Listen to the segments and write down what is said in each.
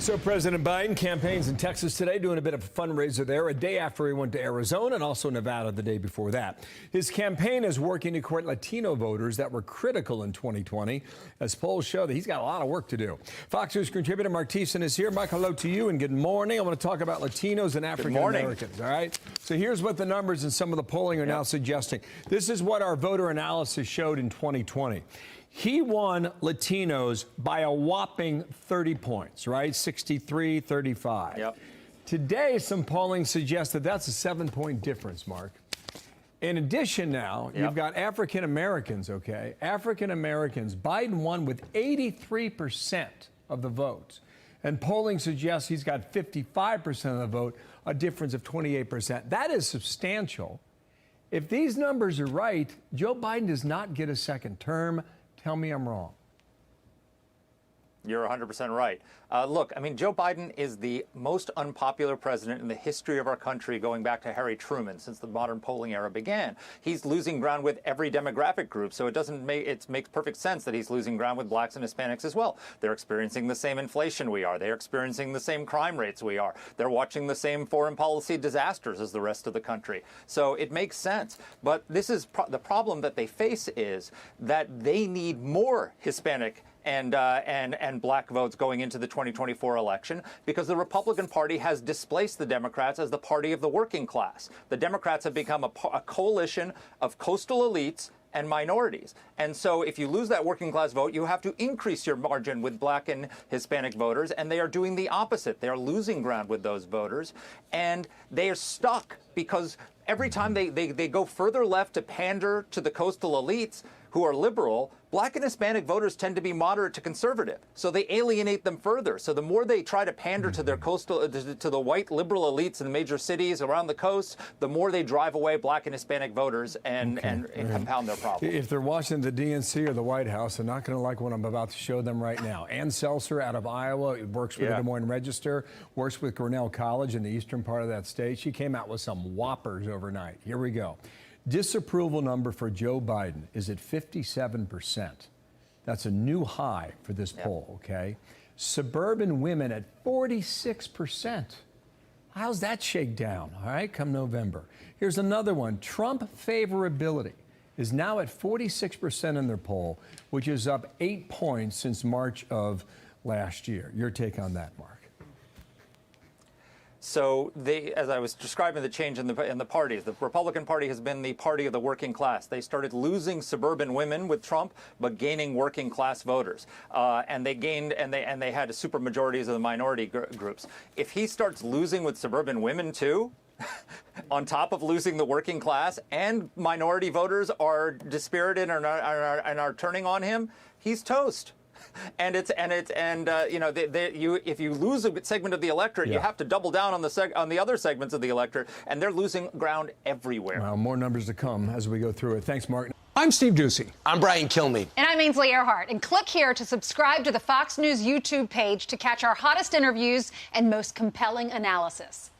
So President Biden campaigns in Texas today, doing a bit of a fundraiser there, a day after he went to Arizona and also Nevada the day before that. His campaign is working to court Latino voters that were critical in 2020, as polls show that he's got a lot of work to do. Fox News contributor Mark Thiessen is here. Mike, hello to you and good morning. I want to talk about Latinos and African Americans, all right? So here's what the numbers and some of the polling are now suggesting. This is what our voter analysis showed in 2020. He won Latinos by a whopping 30 points, right? 63-35. Yep. Today, some polling suggests that that's a 7-point difference, Mark. In addition now, you've got African Americans, okay? African Americans, Biden won with 83% of the votes. And polling suggests he's got 55% of the vote, a difference of 28%. That is substantial. If these numbers are right, Joe Biden does not get a second term. Tell me I'm wrong. You're 100% right. Look, I mean, Joe Biden is the most unpopular president in the history of our country going back to Harry Truman since the modern polling era began. He's losing ground with every demographic group, so it makes perfect sense that he's losing ground with blacks and Hispanics as well. They're experiencing the same inflation we are. They're experiencing the same crime rates we are. They're watching the same foreign policy disasters as the rest of the country. So it makes sense. But this is the problem that they face is that they need more Hispanic and black votes going into the 2024 election because the Republican Party has displaced the Democrats as the party of the working class. The Democrats have become a coalition of coastal elites and minorities. And so if you lose that working class vote, you have to increase your margin with black and Hispanic voters, and they are doing the opposite. They are losing ground with those voters, and they are stuck because every time they go further left to pander to the coastal elites who are liberal, black and Hispanic voters tend to be moderate to conservative. So they alienate them further. So the more they try to pander to their to the white liberal elites in the major cities around the coast, the more they drive away black and Hispanic voters and compound their problem. If they're watching the DNC or the White House, they're not going to like what I'm about to show them right now. Ann Seltzer out of Iowa works with the Des Moines Register, works with Cornell College in the eastern part of that state. She came out with some whoppers overnight. Here we go. Disapproval number for Joe Biden is at 57%. That's a new high for this poll, okay? Suburban women at 46%. How's that shake down, all right, come November? Here's another one. Trump favorability is now at 46% in their poll, which is up 8 points since March of last year. Your take on that, Mark? So as I was describing the change in the parties, the Republican Party has been the party of the working class. They started losing suburban women with Trump, but gaining working class voters. And they gained, and they had super majorities of the minority groups. If he starts losing with suburban women too, on top of losing the working class, and minority voters are dispirited and are turning on him, he's toast. And if you lose a segment of the electorate, you have to double down on the other segments of the electorate, and they're losing ground everywhere. Well, more numbers to come as we go through it. Thanks, Mark. I'm Steve Doocy. I'm Brian Kilmeade. And I'm Ainsley Earhart. And click here to subscribe to the Fox News YouTube page to catch our hottest interviews and most compelling analysis.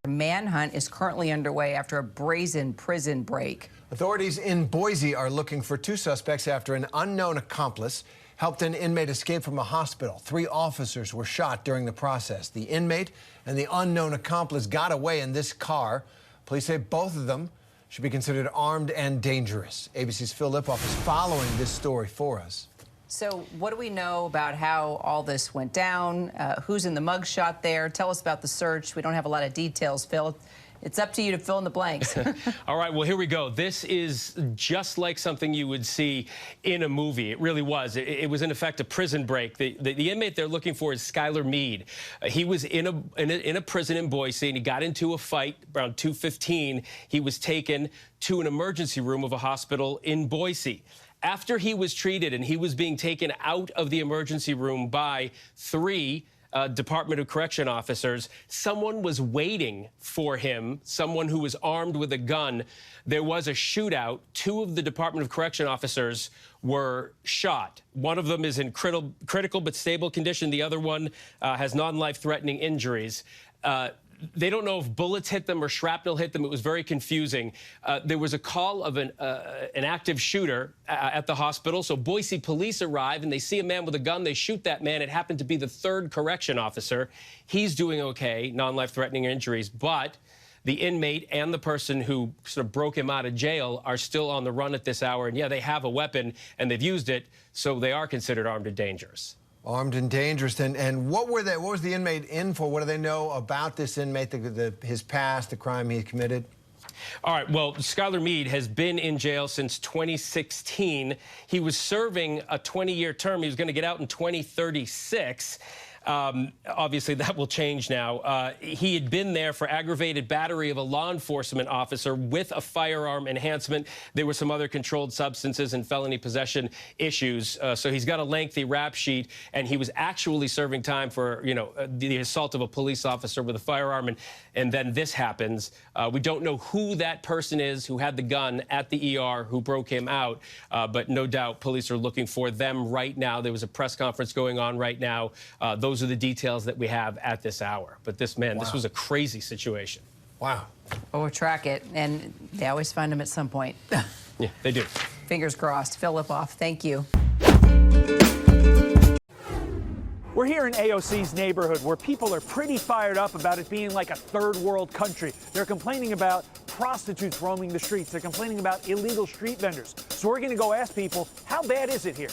A manhunt is currently underway after a brazen prison break. Authorities in Boise are looking for 2 suspects after an unknown accomplice helped an inmate escape from a hospital. 3 officers were shot during the process. The inmate and the unknown accomplice got away in this car. Police say both of them should be considered armed and dangerous. ABC's Phil Lipoff is following this story for us. So what do we know about how all this went down? Who's in the mugshot there? Tell us about the search. We don't have a lot of details, Phil. It's up to you to fill in the blanks. All right, well, here we go. This is just like something you would see in a movie. It really was. It was, in effect, a prison break. The inmate they're looking for is Skylar Mead. He was in a prison in Boise, and he got into a fight around 2:15. He was taken to an emergency room of a hospital in Boise. After he was treated and he was being taken out of the emergency room by 3 Department of Correction officers, someone was waiting for him, someone who was armed with a gun. There was a shootout. 2 of the Department of Correction officers were shot. One of them is in critical but stable condition. The other one has non-life-threatening injuries. They don't know if bullets hit them or shrapnel hit them. It was very confusing. There was a call of an active shooter at the hospital. So Boise police arrive and they see a man with a gun. They shoot that man. It happened to be the third correction officer. He's doing okay, non-life-threatening injuries, but the inmate and the person who sort of broke him out of jail are still on the run at this hour. And yeah, they have a weapon and they've used it, so they are considered armed and dangerous. Armed and dangerous. And what were they? What was the inmate in for? What do they know about this inmate, his past, the crime he committed? All right, well, Skylar Meade has been in jail since 2016. He was serving a 20-year term. He was going to get out in 2036. Obviously, that will change now. He had been there for aggravated battery of a law enforcement officer with a firearm enhancement. There were some other controlled substances and felony possession issues. So he's got a lengthy rap sheet, and he was actually serving time for, the assault of a police officer with a firearm. And then this happens. We don't know who that person is who had the gun at the ER who broke him out, but no doubt police are looking for them right now. There was a press conference going on right now. Those are the details that we have at this hour. But this man, This was a crazy situation. Wow. Well, we'll track it, and they always find him at some point. Yeah, they do. Fingers crossed. Phil Lipoff, thank you. We're here in AOC's neighborhood where people are pretty fired up about it being like a third world country. They're complaining about prostitutes roaming the streets. They're complaining about illegal street vendors. So we're going to go ask people, how bad is it here?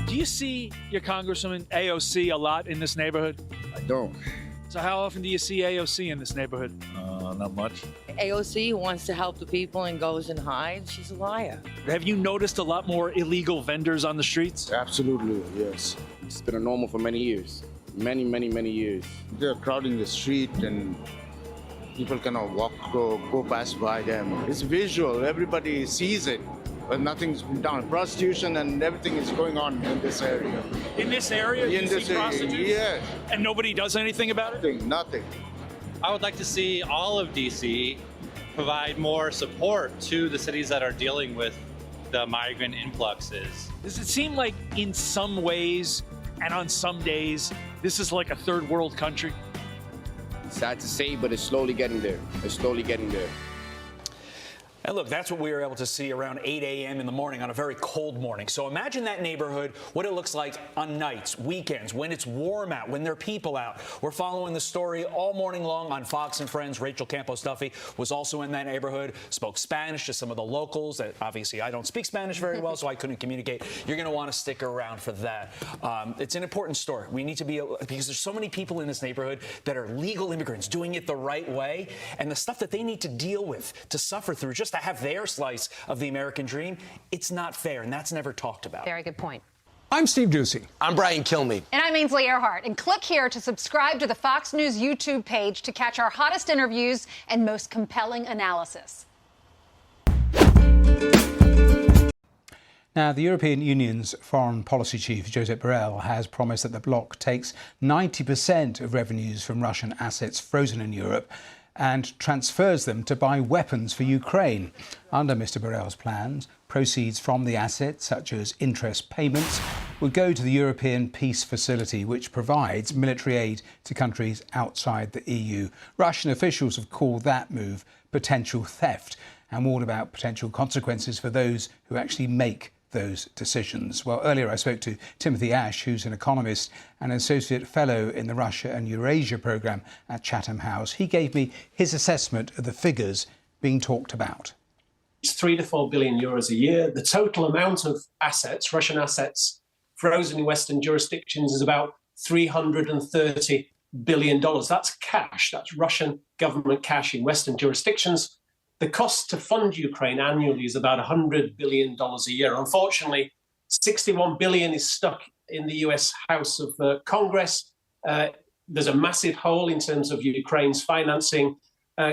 Do you see your Congresswoman AOC a lot in this neighborhood? I don't. So how often do you see AOC in this neighborhood? Not much. AOC wants to help the people and goes and hides. She's a liar. Have you noticed a lot more illegal vendors on the streets? Absolutely, yes. It's been a normal for many years. Many years. They're crowding the street and people cannot walk or go past by them. It's visual. Everybody sees it. But nothing's been done. Prostitution and everything is going on in this area. In this area? In this area, prostitutes? yes. And nobody does anything about it? Nothing. I would like to see all of DC provide more support to the cities that are dealing with the migrant influxes. Does it seem like in some ways and on some days, this is like a third world country? Sad to say, but it's slowly getting there. It's slowly getting there. And look, that's what we were able to see around 8 a.m. in the morning on a very cold morning. So imagine that neighborhood, what it looks like on nights, weekends, when it's warm out, when there are people out. We're following the story all morning long on Fox and Friends. Rachel Campos Duffy was also in that neighborhood, spoke Spanish to some of the locals. Obviously, I don't speak Spanish very well, so I couldn't communicate. You're going to want to stick around for that. It's an important story. We need to be, because there's so many people in this neighborhood that are legal immigrants doing it the right way, and the stuff that they need to deal with, to suffer through, just to have their slice of the American dream, it's not fair, and that's never talked about. Very good point. I'm Steve Doocy. I'm Brian Kilmeade. And I'm Ainsley Earhart. And click here to subscribe to the Fox News YouTube page to catch our hottest interviews and most compelling analysis. Now, the European Union's foreign policy chief, Josep Borrell, has promised that the bloc takes 90% of revenues from Russian assets frozen in Europe and transfers them to buy weapons for Ukraine. Under Mr. Borrell's plans, proceeds from the assets, such as interest payments, would go to the European Peace Facility, which provides military aid to countries outside the EU. Russian officials have called that move potential theft and warned about potential consequences for those who actually make those decisions. Well, earlier I spoke to Timothy Ash, who's an economist and associate fellow in the Russia and Eurasia programme at Chatham House. He gave me his assessment of the figures being talked about. It's 3 to 4 billion euros a year. The total amount of assets, Russian assets, frozen in Western jurisdictions is about $330 billion. That's cash. That's Russian government cash in Western jurisdictions. The cost to fund Ukraine annually is about $100 billion a year. Unfortunately, $61 billion is stuck in the US House of Congress. There's a massive hole in terms of Ukraine's financing.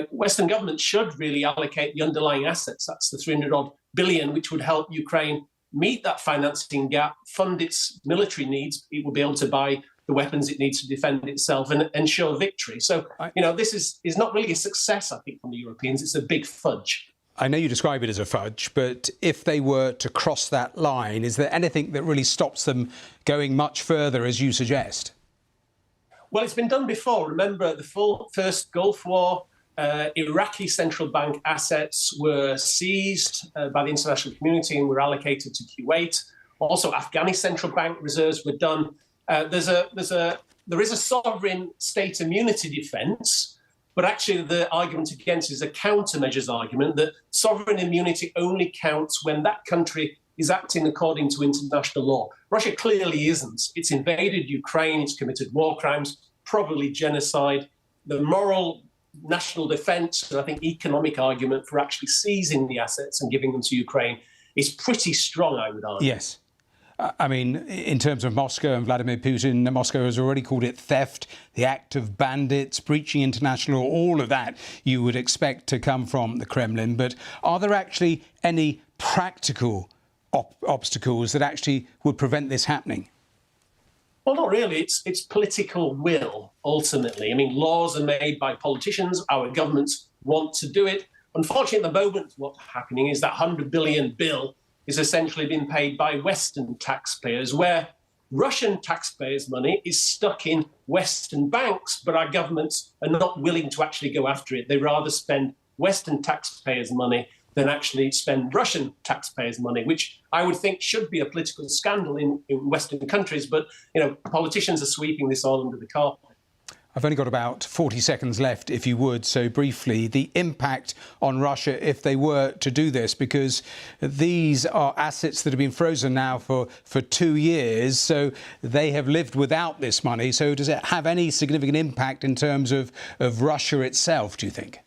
Western governments should really allocate the underlying assets. That's the $300 billion, which would help Ukraine meet that financing gap, fund its military needs. It will be able to buy the weapons it needs to defend itself and ensure victory. So, this is not really a success, I think, from the Europeans. It's a big fudge. I know you describe it as a fudge, but if they were to cross that line, is there anything that really stops them going much further, as you suggest? Well, it's been done before. Remember, the first Gulf War, Iraqi central bank assets were seized by the international community and were allocated to Kuwait. Also, Afghani central bank reserves were done. There is a sovereign state immunity defence, but actually the argument against is a countermeasures argument that sovereign immunity only counts when that country is acting according to international law. Russia clearly isn't. It's invaded Ukraine, it's committed war crimes, probably genocide. The moral national defence and I think economic argument for actually seizing the assets and giving them to Ukraine is pretty strong, I would argue. Yes. I mean, in terms of Moscow and Vladimir Putin, Moscow has already called it theft, the act of bandits, breaching international law, all of that you would expect to come from the Kremlin. But are there actually any practical obstacles that actually would prevent this happening? Well, not really. It's political will, ultimately. I mean, laws are made by politicians. Our governments want to do it. Unfortunately, at the moment, what's happening is that $100 billion bill is essentially being paid by Western taxpayers, where Russian taxpayers' money is stuck in Western banks, but our governments are not willing to actually go after it. They rather spend Western taxpayers' money than actually spend Russian taxpayers' money, which I would think should be a political scandal in Western countries. But, politicians are sweeping this all under the carpet. I've only got about 40 seconds left, if you would, so briefly, the impact on Russia if they were to do this, because these are assets that have been frozen now for 2 years, so they have lived without this money. So does it have any significant impact in terms of Russia itself, do you think?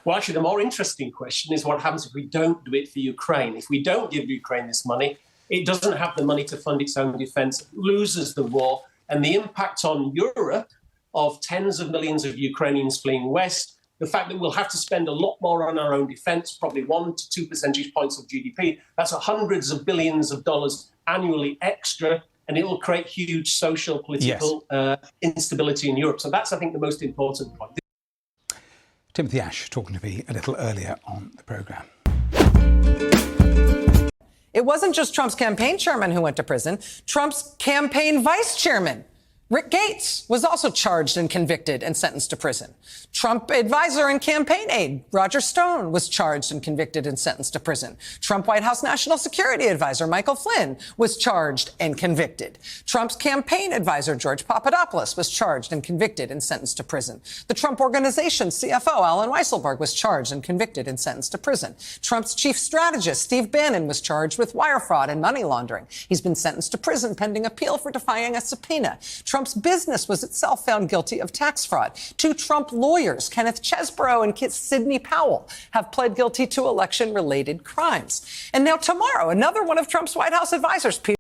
Well, actually, the more interesting question is what happens if we don't do it for Ukraine. If we don't give Ukraine this money, it doesn't have the money to fund its own defence, loses the war, and the impact on Europe of tens of millions of Ukrainians fleeing west, the fact that we'll have to spend a lot more on our own defence, probably 1 to 2 percentage points of GDP, that's hundreds of billions of dollars annually extra, and it will create huge social, political instability in Europe. So that's, I think, the most important point. Timothy Ash talking to me a little earlier on the programme. It wasn't just Trump's campaign chairman who went to prison. Trump's campaign vice chairman, Rick Gates, was also charged and convicted and sentenced to prison. Trump advisor and campaign aide Roger Stone was charged and convicted and sentenced to prison. Trump White House National Security Advisor Michael Flynn was charged and convicted. Trump's campaign advisor George Papadopoulos was charged and convicted and sentenced to prison. The Trump Organization CFO Alan Weisselberg was charged and convicted and sentenced to prison. Trump's chief strategist Steve Bannon was charged with wire fraud and money laundering. He's been sentenced to prison pending appeal for defying a subpoena. Trump's business was itself found guilty of tax fraud. 2 Trump lawyers, Kenneth Chesbrough and Sidney Powell, have pled guilty to election-related crimes. And now tomorrow, another one of Trump's White House advisors, Peter